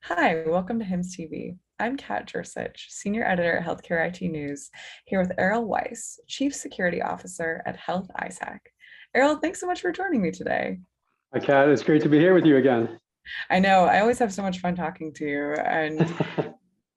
Hi, welcome to HIMSS TV. I'm Kat Jersich, Senior Editor at Healthcare IT News, here with Errol Weiss, Chief Security Officer at Health-ISAC. Errol, thanks so much for joining me today. Hi, Kat. It's great to be here with you again. I know, I always have so much fun talking to you, and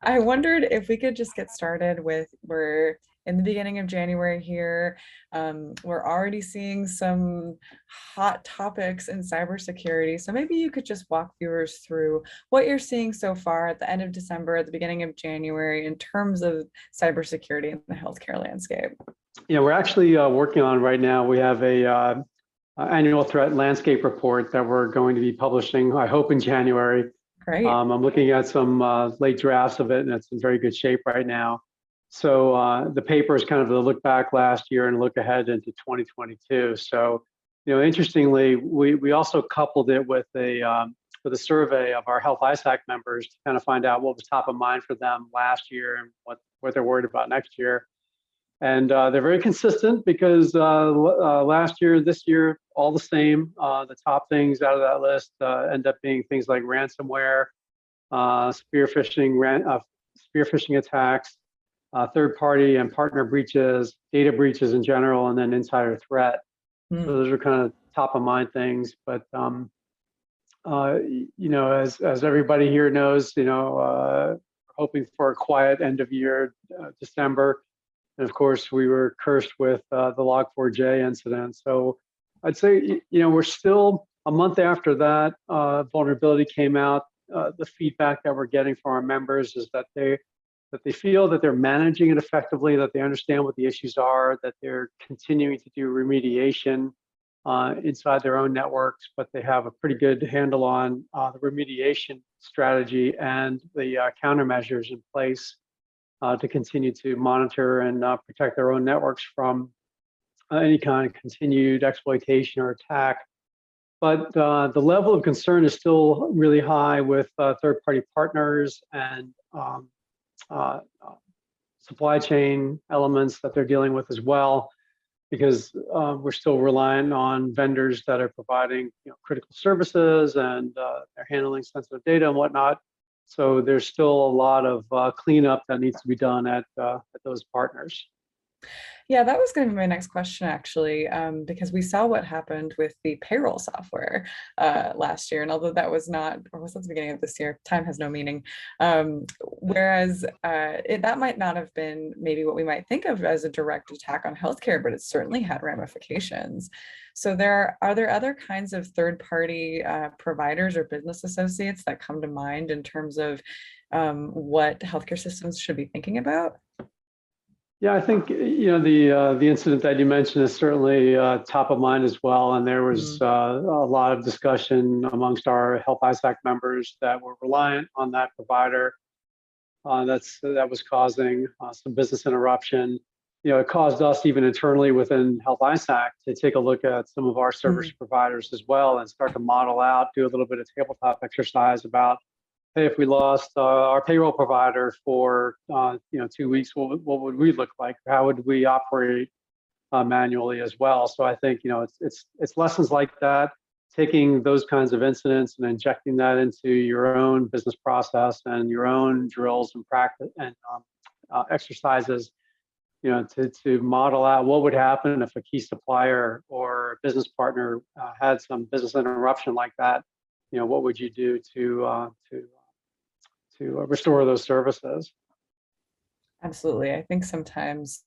I wondered if we could just get started with we're in the beginning of January here. We're already seeing some hot topics in cybersecurity. So maybe you could just walk viewers through what you're seeing so far at the end of December, at the beginning of January, in terms of cybersecurity in the healthcare landscape. We're actually working on right now. We have a annual threat landscape report that we're going to be publishing, I hope, in January. Great. I'm looking at some late drafts of it, and it's in very good shape right now. So the paper is kind of a look back last year and look ahead into 2022. So, interestingly, we also coupled it with a survey of our Health-ISAC members to kind of find out what was top of mind for them last year and what they're worried about next year. And they're very consistent because last year, this year, all the same. The top things out of that list end up being things like ransomware, spearfishing attacks, third-party and partner breaches, data breaches in general, and then insider threat. So those are kind of top of mind things. But as everybody here knows, hoping for a quiet end of year, December. And of course, we were cursed with the Log4j incident. So I'd say, we're still a month after that vulnerability came out. The feedback that we're getting from our members is that they feel that they're managing it effectively, that they understand what the issues are, that they're continuing to do remediation inside their own networks, but they have a pretty good handle on the remediation strategy and the countermeasures in place to continue to monitor and protect their own networks from any kind of continued exploitation or attack. But the level of concern is still really high with third-party partners and supply chain elements that they're dealing with as well, because we're still relying on vendors that are providing critical services and they're handling sensitive data and whatnot. So there's still a lot of cleanup that needs to be done at those partners. Yeah, that was going to be my next question, actually, because we saw what happened with the payroll software last year. And although that was not, or was that the beginning of this year, time has no meaning. Whereas that might not have been maybe what we might think of as a direct attack on healthcare, but it certainly had ramifications. So are there other kinds of third-party providers or business associates that come to mind in terms of what healthcare systems should be thinking about? Yeah, I think the incident that you mentioned is certainly top of mind as well, and there was a lot of discussion amongst our Health-ISAC members that were reliant on that provider. That was causing some business interruption. It caused us even internally within Health-ISAC to take a look at some of our service providers as well and start to model out, do a little bit of tabletop exercise about, hey, if we lost our payroll provider for 2 weeks, what would we look like? How would we operate manually as well? So I think it's lessons like that, taking those kinds of incidents and injecting that into your own business process and your own drills and practice and exercises, to model out what would happen if a key supplier or business partner had some business interruption like that. What would you do to restore those services? Absolutely. I think sometimes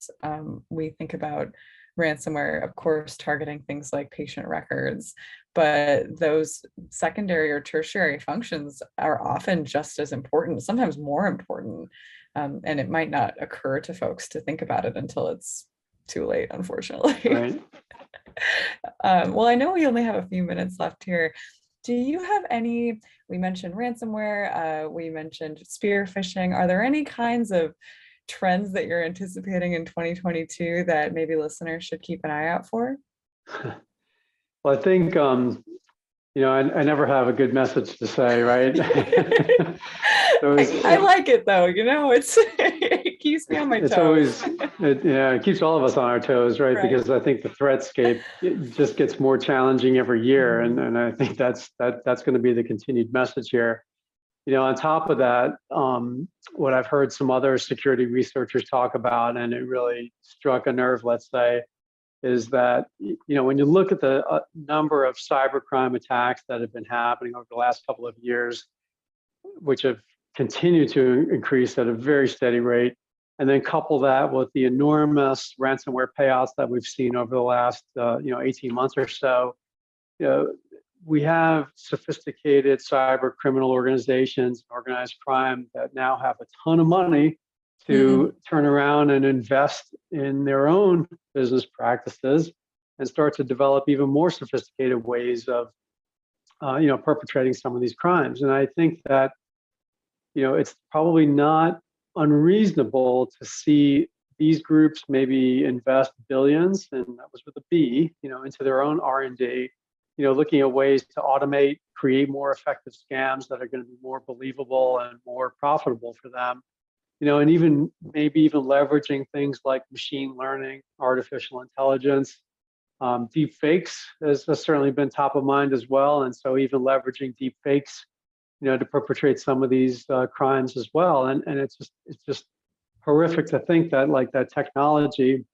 we think about ransomware, of course, targeting things like patient records, but those secondary or tertiary functions are often just as important, sometimes more important. And it might not occur to folks to think about it until it's too late, unfortunately. Right. Well, I know we only have a few minutes left here. Do you have any, we mentioned ransomware, we mentioned spear phishing. Are there any kinds of trends that you're anticipating in 2022 that maybe listeners should keep an eye out for? Well, I think, I never have a good message to say, right? I like it though, it keeps me on my toes. It keeps all of us on our toes, right? Because I think the threatscape just gets more challenging every year, and I think that's going to be the continued message here. On top of that, what I've heard some other security researchers talk about, and it really struck a nerve, let's say, is that, when you look at the number of cybercrime attacks that have been happening over the last couple of years, which have continued to increase at a very steady rate, and then couple that with the enormous ransomware payouts that we've seen over the last 18 months or so, we have sophisticated cyber criminal organizations, organized crime that now have a ton of money to turn around and invest in their own business practices and start to develop even more sophisticated ways of perpetrating some of these crimes. And I think that it's probably not unreasonable to see these groups maybe invest billions, and that was with a B, into their own R&D, looking at ways to automate, create more effective scams that are going to be more believable and more profitable for them. And even maybe leveraging things like machine learning, artificial intelligence. Deep fakes has certainly been top of mind as well. And so even leveraging deep fakes, to perpetrate some of these crimes as well. And it's just horrific to think that like that technology,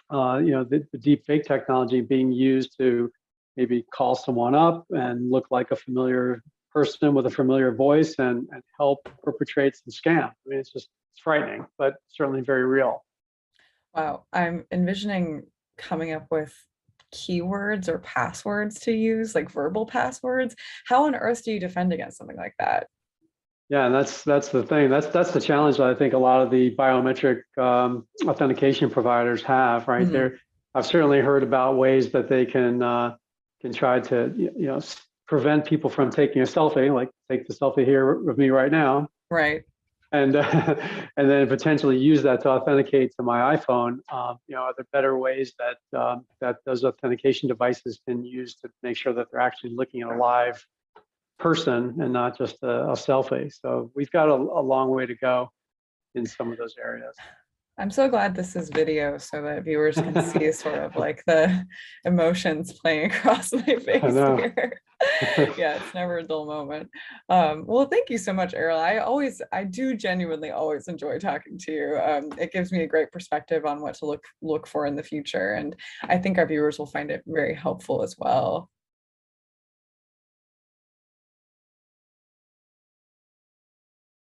the deep fake technology being used to maybe call someone up and look like a familiar person with a familiar voice and help perpetrate some scam. I mean, it's frightening, but certainly very real. Wow, I'm envisioning coming up with keywords or passwords to use, like verbal passwords. How on earth do you defend against something like that? Yeah, and that's the thing. That's the challenge that I think a lot of the biometric authentication providers have, right? I've certainly heard about ways that they can try to prevent people from taking a selfie, like take the selfie here with me right now, right? And and then potentially use that to authenticate to my iPhone. Are there better ways that that those authentication devices can use to make sure that they're actually looking at a live person and not just a selfie? So we've got a long way to go in some of those areas. I'm so glad this is video so that viewers can see sort of like the emotions playing across my face here. Yeah, it's never a dull moment. Well, thank you so much, Errol. I do genuinely always enjoy talking to you. It gives me a great perspective on what to look for in the future, and I think our viewers will find it very helpful as well.